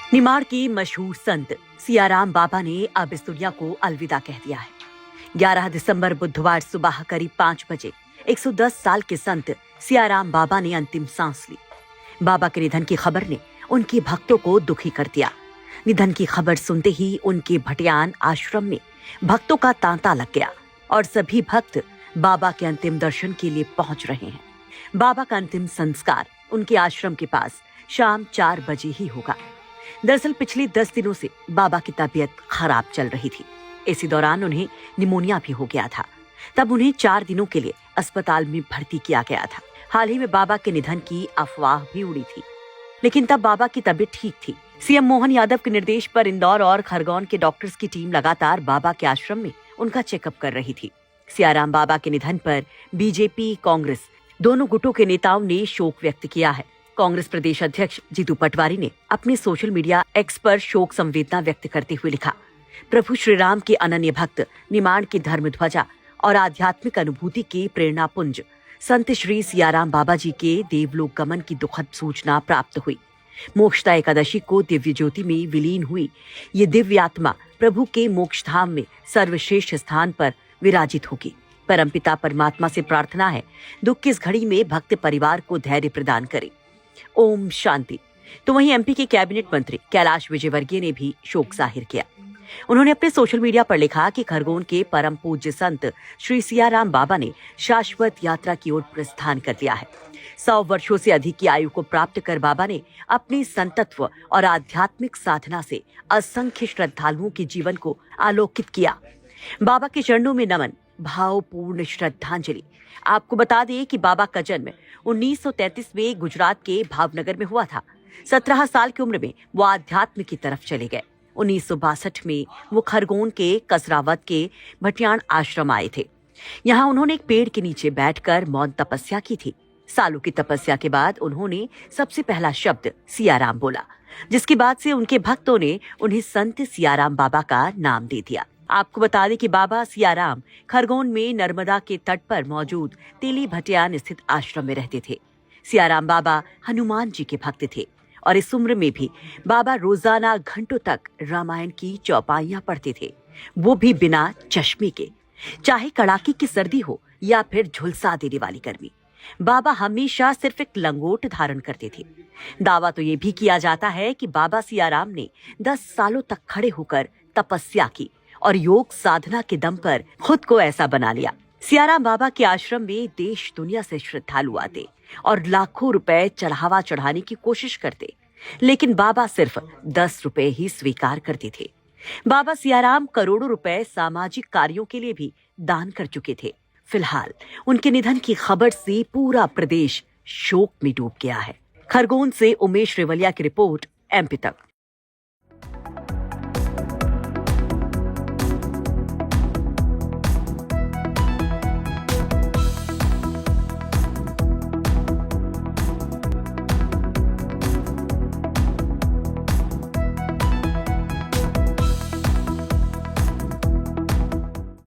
निमाड़ की मशहूर संत सियाराम बाबा ने अब इस दुनिया को अलविदा कह दिया है। 11 दिसंबर बुधवार सुबह करीब 5 बजे 110 साल के संत सियाराम बाबा ने अंतिम सांस ली। बाबा के निधन की खबर ने उनके भक्तों को दुखी कर दिया। निधन की खबर सुनते ही उनके भटियान आश्रम में भक्तों का तांता लग गया और सभी भक्त बाबा के अंतिम दर्शन के लिए पहुंच रहे हैं। बाबा का अंतिम संस्कार उनके आश्रम के पास शाम 4 बजे ही होगा। दरअसल पिछले 10 दिनों से बाबा की तबीयत खराब चल रही थी। इसी दौरान उन्हें निमोनिया भी हो गया था। तब उन्हें 4 दिनों के लिए अस्पताल में भर्ती किया गया था। हाल ही में बाबा के निधन की अफवाह भी उड़ी थी, लेकिन तब बाबा की तबीयत ठीक थी। सीएम मोहन यादव के निर्देश पर इंदौर और खरगोन के डॉक्टर्स की टीम लगातार बाबा के आश्रम में उनका चेकअप कर रही थी। सियाराम बाबा के निधन पर बीजेपी, कांग्रेस दोनों गुटों के नेताओं ने शोक व्यक्त किया है। कांग्रेस प्रदेश अध्यक्ष जीतू पटवारी ने अपने सोशल मीडिया एक्स पर शोक संवेदना व्यक्त करते हुए लिखा, प्रभु श्री राम के अनन्य भक्त, निमाड़ की धर्म ध्वजा और आध्यात्मिक अनुभूति के प्रेरणा पुंज संत श्री सियाराम बाबा जी के देवलोक गमन की दुखद सूचना प्राप्त हुई। मोक्षदा एकादशी को दिव्य ज्योति में विलीन हुई ये दिव्य आत्मा प्रभु के मोक्ष धाम में सर्वश्रेष्ठ स्थान पर विराजित होगी। परमपिता परमात्मा से प्रार्थना है, दुख की इस घड़ी में भक्त परिवार को धैर्य प्रदान करे। ओम शांति। तो वहीं एमपी के कैबिनेट मंत्री कैलाश विजयवर्गीय ने भी शोक जाहिर किया। उन्होंने अपने सोशल मीडिया पर लिखा कि खरगोन के परम पूज्य संत श्री सियाराम बाबा ने शाश्वत यात्रा की ओर प्रस्थान कर लिया है। 100 वर्षों से अधिक की आयु को प्राप्त कर बाबा ने अपने संतत्व और आध्यात्मिक साधना से असंख्य श्रद्धालुओं के जीवन को आलोकित किया। बाबा के चरणों में नमन, भावपूर्ण श्रद्धांजलि। आपको बता दें कि बाबा का जन्म 1933 में गुजरात के भावनगर में हुआ था। 17 साल की उम्र में वो आध्यात्म की तरफ चले गए। 1962 में वो खरगोन के कसरावत के भटियान आश्रम आए थे। यहाँ उन्होंने एक पेड़ के नीचे बैठकर मौन तपस्या की थी। सालों की तपस्या के बाद उन्होंने सबसे पहला शब्द सियाराम बोला, जिसके बाद से उनके भक्तों ने उन्हें संत सियाराम बाबा का नाम दे दिया। आपको बता दें कि बाबा सियाराम खरगोन में नर्मदा के तट पर मौजूद तेली भटियान स्थित आश्रम में रहते थे। सियाराम बाबा हनुमान जी के भक्त थे और इस उम्र में भी बाबा रोजाना घंटों तक रामायण की चौपाइयां पढ़ते थे, वो भी बिना चश्मे के। चाहे कड़ाके की सर्दी हो या फिर झुलसा देने वाली गर्मी, बाबा हमेशा सिर्फ एक लंगोट धारण करते थे। दावा तो ये भी किया जाता है कि बाबा सियाराम ने 10 सालों तक खड़े होकर तपस्या की और योग साधना के दम पर खुद को ऐसा बना लिया। सियाराम बाबा के आश्रम में देश दुनिया से श्रद्धालु आते और लाखों रुपए चढ़ावा चढ़ाने की कोशिश करते, लेकिन बाबा सिर्फ 10 रुपए ही स्वीकार करते थे। बाबा सियाराम करोड़ों रुपए सामाजिक कार्यों के लिए भी दान कर चुके थे। फिलहाल उनके निधन की खबर से पूरा प्रदेश शोक में डूब गया है। खरगोन से उमेश रेवलिया की रिपोर्ट, एमपी तक।